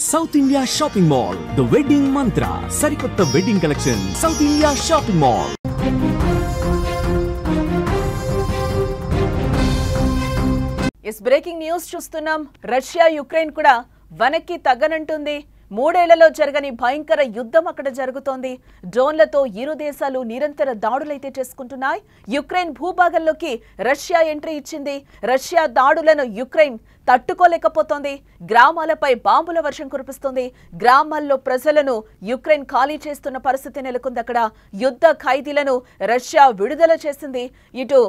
South India shopping mall the wedding మంత్ర సరికొత్త wedding collection south India shopping mall. Is breaking news చూస్తున్నాం. Russia Ukraine కూడా వెనక్కి తగ్గనంటుంది. మూడేళ్లలో జరగని భయంకర యుద్ధం అక్కడ జరుగుతోంది. డ్రోన్లతో ఇరు దేశాలు నిరంతర దాడులైతే చేసుకుంటున్నాయి. యుక్రెయిన్ భూభాగంలోకి రష్యా ఎంట్రీ ఇచ్చింది. రష్యా దాడులను యుక్రెయిన్ తట్టుకోలేకపోతోంది. గ్రామాలపై బాంబుల వర్షం కురిపిస్తోంది. గ్రామాల్లో ప్రజలను యుక్రెయిన్ ఖాళీ చేస్తున్న పరిస్థితి నెలకొంది. అక్కడ యుద్ధ ఖైదీలను రష్యా విడుదల చేసింది. ఇటు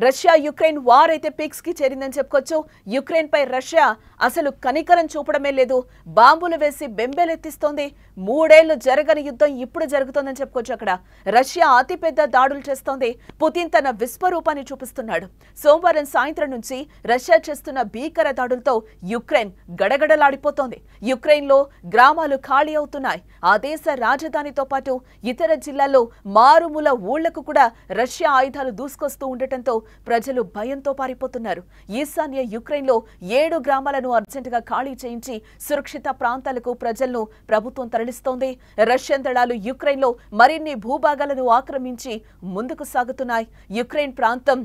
రష్యా యుక్రెయిన్ వార్ అయితే పీక్స్ కి చేరిందని చెప్పుకోవచ్చు. యుక్రెయిన్ పై రష్యా అసలు కనికరం చూపడమే లేదు. బాంబులు వేసి బెంబేలెత్తిస్తోంది. మూడేళ్లు జరగని యుద్ధం ఇప్పుడు జరుగుతోందని చెప్పుకోవచ్చు. అక్కడ రష్యా అతిపెద్ద దాడులు చేస్తోంది. పుతిన్ తన విశ్వరూపాన్ని చూపిస్తున్నాడు. సోమవారం సాయంత్రం నుంచి రష్యా చేస్తున్న భీకర దాడులతో యుక్రెయిన్ గడగడలాడిపోతోంది. యుక్రెయిన్ లో గ్రామాలు ఖాళీ అవుతున్నాయి. ఆ దేశ రాజధానితో పాటు ఇతర జిల్లాల్లో మారుమూల ఊళ్లకు కూడా రష్యా ఆయుధాలు దూసుకొస్తూ ఉండటంతో ప్రజలు భయంతో పారిపోతున్నారు. ఈశాన్య యుక్రెయిన్ లో 7 గ్రామాలను అర్జెంటుగా ఖాళీ చేయించి సురక్షిత ప్రాంతాలకు ప్రజలను ప్రభుత్వం తరలిస్తోంది. రష్యన్ దళాలు యుక్రెయిన్ లో మరిన్ని భూభాగాలను ఆక్రమించి ముందుకు సాగుతున్నాయి. యుక్రెయిన్ ప్రాంతం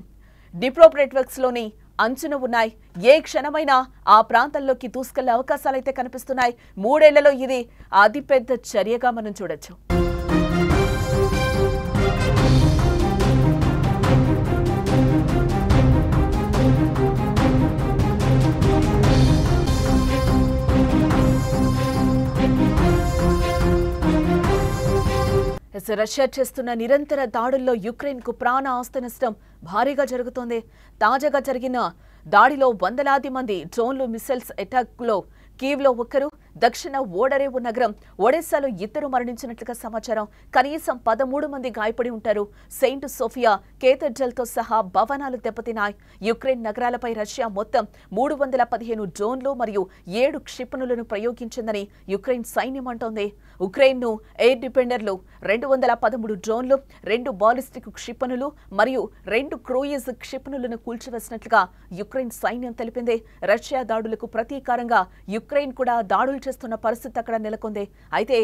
డిప్రోప్రెట్వర్క్స్ లోని అంచున ఉన్నాయి. ఏ క్షణమైనా ఆ ప్రాంతంలోకి దూసుకెళ్లే అవకాశాలైతే కనిపిస్తున్నాయి. మూడేళ్లలో ఇది అతిపెద్ద చర్యగా మనం చూడొచ్చు. రష్యా చేస్తున్న నిరంతర దాడుల్లో యుక్రెయిన్ కు ప్రాణ ఆస్తి నష్టం భారీగా జరుగుతోంది. తాజాగా జరిగిన దాడిలో వందలాది మంది డ్రోన్లు మిసైల్స్ అటాక్ లో కీవ్ లో ఒకరు, దక్షిణ ఓడరేవు నగరం ఒడెస్సాలో 2 మరణించినట్లుగా సమాచారం. కనీసం 13 మంది గాయపడి ఉంటారు. సెయింట్ సోఫియా కేథడ్రల్ తో సహా భవనాలు దెబ్బతిన్నాయి. యుక్రెయిన్ నగరాలపై రష్యా మొత్తం 315 డ్రోన్లు మరియు 7 క్షిపణులను ప్రయోగించిందని యుక్రెయిన్ సైన్యం అంటోంది. ఉక్రెయిన్ ను ఎయిర్ డిఫెండర్లు 213 డ్రోన్లు, 2 బాలిస్టిక్ క్షిపణులు మరియు 2 క్రూయిజ్ క్షిపణులను కూల్చివేసినట్లుగా యుక్రెయిన్ సైన్యం తెలిపింది. రష్యా దాడులకు ప్రతీకారంగా యుక్రెయిన్ కూడా దాడులు చేస్తున్న పరిస్థితి అక్కడ నెలకొంది. అయితే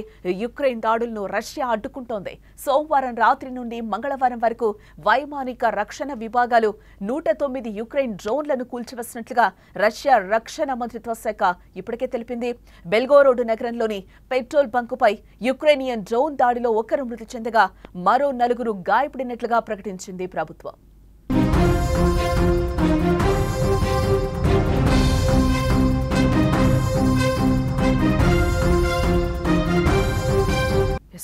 యుక్రెయిన్ దాడులను రష్యా అడ్డుకుంటోంది. సోమవారం రాత్రి నుండి మంగళవారం వరకు వైమానిక రక్షణ విభాగాలు 109 యుక్రెయిన్ డ్రోన్లను కూల్చివేసినట్లుగా రష్యా రక్షణ మంత్రిత్వ శాఖ ఇప్పటికే తెలిపింది. బెల్గోరోడ్ నగరంలోని పెట్రోల్ బంకుపై యుక్రెయినియన్ డ్రోన్ దాడిలో 1 మృతి చెందగా మరో 4 గాయపడినట్లుగా ప్రకటించింది ప్రభుత్వం.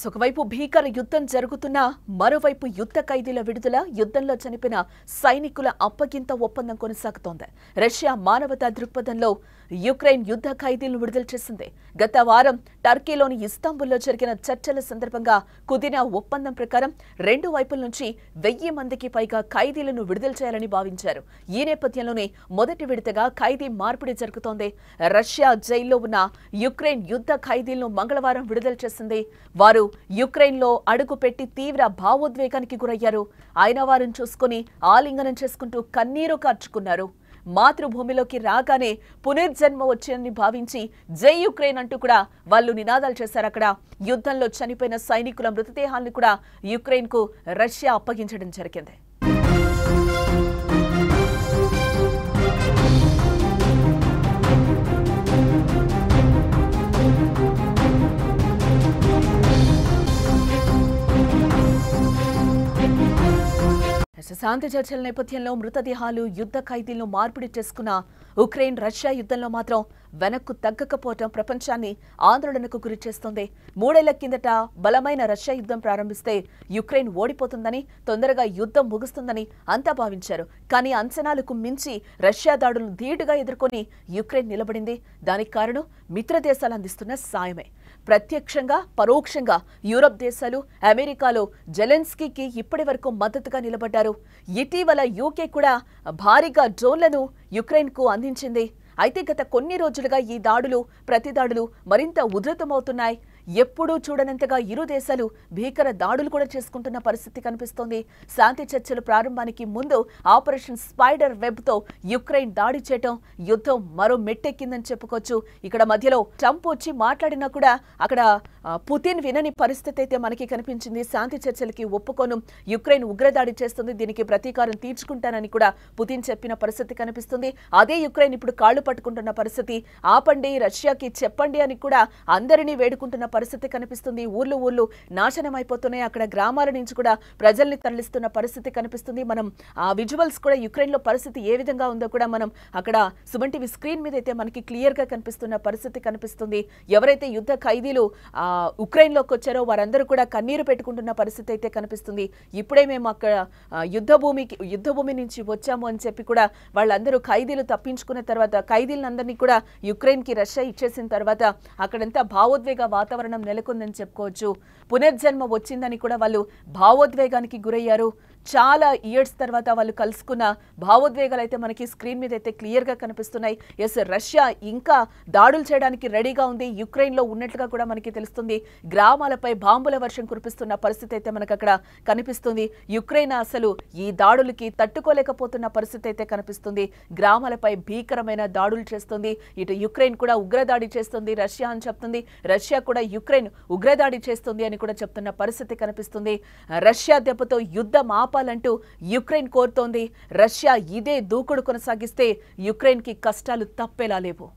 ఒకవైపు భీకర యుద్ధం జరుగుతున్నా మరోవైపు యుద్ధ ఖైదీల విడుదల, యుద్ధంలో చనిపోయిన సైనికుల అప్పగింత ఒప్పందం కొనసాగుతోంది. రష్యా మానవతా దృక్పథంలో యుక్రెయిన్ యుద్ధ ఖైదీలను విడుదల చేసింది. గత వారం టర్కీలోని ఇస్తాంబుల్లో జరిగిన చర్చల సందర్భంగా కుదిరిన ఒప్పందం ప్రకారం 2 వైపుల నుంచి 1000 మందికి పైగా ఖైదీలను విడుదల చేయాలని భావించారు. ఈ నేపథ్యంలోనే మొదటి విడతగా ఖైదీ మార్పిడి జరుగుతోంది. రష్యా జైల్లో ఉన్న యుక్రెయిన్ యుద్ధ ఖైదీలను మంగళవారం విడుదల చేసింది. వారు యుక్రెయిన్ లో అడుగు పెట్టి తీవ్ర భావోద్వేగానికి గురయ్యారు. ఆయన వారిని చూసుకుని ఆలింగనం చేసుకుంటూ కన్నీరు కార్చుకున్నారు. మాతృభూమిలోకి రాగానే పునర్జన్మ వచ్చేదని భావించి జై యుక్రెయిన్ అంటూ కూడా వాళ్ళు నినాదాలు చేశారు. అక్కడ యుద్ధంలో చనిపోయిన సైనికుల మృతదేహాలను కూడా యుక్రెయిన్ కు రష్యా అప్పగించడం జరిగింది. శాంతి చర్చల నేపథ్యంలో మృతదేహాలు, యుద్ధ ఖైదీలను మార్పిడి చేసుకున్న ఉక్రెయిన్ రష్యా యుద్ధంలో మాత్రం వెనక్కు తగ్గకపోవటం ప్రపంచాన్ని ఆందోళనకు గురి చేస్తోంది. 3 ఏళ్ల కిందట బలమైన రష్యా యుద్ధం ప్రారంభిస్తే యుక్రెయిన్ ఓడిపోతుందని, తొందరగా యుద్ధం ముగుస్తుందని అంతా భావించారు. కానీ అంచనాలకు మించి రష్యా దాడులను ధీటుగా ఎదుర్కొని యుక్రెయిన్ నిలబడింది. దానికి కారణం మిత్ర దేశాలు అందిస్తున్న సాయమే. ప్రత్యక్షంగా పరోక్షంగా యూరప్ దేశాలు, అమెరికాలో జెలెన్స్కీకి ఇప్పటి వరకు మద్దతుగా నిలబడ్డారు. ఇటీవల యూకే కూడా భారీగా డ్రోన్లను యుక్రెయిన్ కు అందించింది. అయితే గత కొన్ని రోజులుగా ఈ దాడులు, ప్రతిదాడులు మరింత ఉధృతమవుతున్నాయి. ఎప్పుడూ చూడనంతగా ఇరు దేశాలు భీకర దాడులు కూడా చేసుకుంటున్న పరిస్థితి కనిపిస్తోంది. శాంతి చర్చలు ప్రారంభానికి ముందు ఆపరేషన్ స్పైడర్ వెబ్ తో యుక్రెయిన్ దాడి చేయటం యుద్ధం మరో మెట్టెక్కిందని చెప్పుకోవచ్చు. ఇక్కడ మధ్యలో ట్రంప్ వచ్చి మాట్లాడినా కూడా అక్కడ పుతిన్ వినని పరిస్థితి అయితే మనకి కనిపించింది. శాంతి చర్చలకి ఒప్పుకోను, యుక్రెయిన్ ఉగ్రదాడి చేస్తుంది, దీనికి ప్రతీకారం తీర్చుకుంటానని కూడా పుతిన్ చెప్పిన పరిస్థితి కనిపిస్తుంది. అదే యుక్రెయిన్ ఇప్పుడు కాళ్లు పట్టుకుంటున్న పరిస్థితి. ఆపండి, రష్యాకి చెప్పండి అని కూడా అందరినీ వేడుకుంటున్న పరిస్థితి కనిపిస్తుంది. ఊర్లు నాశనం అయిపోతున్నాయి. అక్కడ గ్రామాల నుంచి కూడా ప్రజల్ని తరలిస్తున్న పరిస్థితి కనిపిస్తుంది. మనం ఆ విజువల్స్ కూడా యుక్రెయిన్ లో పరిస్థితి ఏ విధంగా ఉందో కూడా మనం అక్కడ సుమన్ టీవీ స్క్రీన్ మీద అయితే మనకి క్లియర్ గా కనిపిస్తున్న పరిస్థితి కనిపిస్తుంది. ఎవరైతే యుద్ధ ఖైదీలు ఉక్రెయిన్ లోకి వచ్చారో వారందరూ కూడా కన్నీరు పెట్టుకుంటున్న పరిస్థితి అయితే కనిపిస్తుంది. ఇప్పుడే మేము అక్కడ యుద్ధ భూమి నుంచి వచ్చాము అని చెప్పి కూడా వాళ్ళందరూ ఖైదీలు తప్పించుకున్న తర్వాత ఖైదీలందరినీ కూడా యుక్రెయిన్ కి రష్యా ఇచ్చేసిన తర్వాత అక్కడంతా భావోద్వేగ వాతావరణం నెలకొందని చెప్పుకోవచ్చు. పునర్జన్మ వచ్చిందని కూడా వాళ్ళు భావోద్వేగానికి గురయ్యారు. చాలా ఇయర్స్ తర్వాత వాళ్ళు కలుసుకున్న భావోద్వేగాలు అయితే మనకి స్క్రీన్ మీద అయితే క్లియర్ గా కనిపిస్తున్నాయి. ఎస్, రష్యా ఇంకా దాడులు చేయడానికి రెడీగా ఉంది, యుక్రెయిన్ లో ఉన్నట్లుగా కూడా మనకి తెలుస్తుంది. గ్రామాలపై బాంబుల వర్షం కురిపిస్తున్న పరిస్థితి అయితే మనకు అక్కడ కనిపిస్తుంది. యుక్రెయిన్ అసలు ఈ దాడులకి తట్టుకోలేకపోతున్న పరిస్థితి అయితే కనిపిస్తుంది. గ్రామాలపై భీకరమైన దాడులు చేస్తుంది. ఇటు యుక్రెయిన్ కూడా ఉగ్రదాడి చేస్తుంది రష్యా అని చెప్తుంది, రష్యా కూడా యుక్రెయిన్ ఉగ్రదాడి చేస్తుంది అని కూడా చెప్తున్న పరిస్థితి కనిపిస్తుంది. రష్యా దెబ్బతో యుద్ధం ఆపాలంటూ యుక్రెయిన్ కోరుతోంది. రష్యా ఇదే దూకుడు కొనసాగిస్తే యుక్రెయిన్ కి కష్టాలు తప్పేలా లేవు.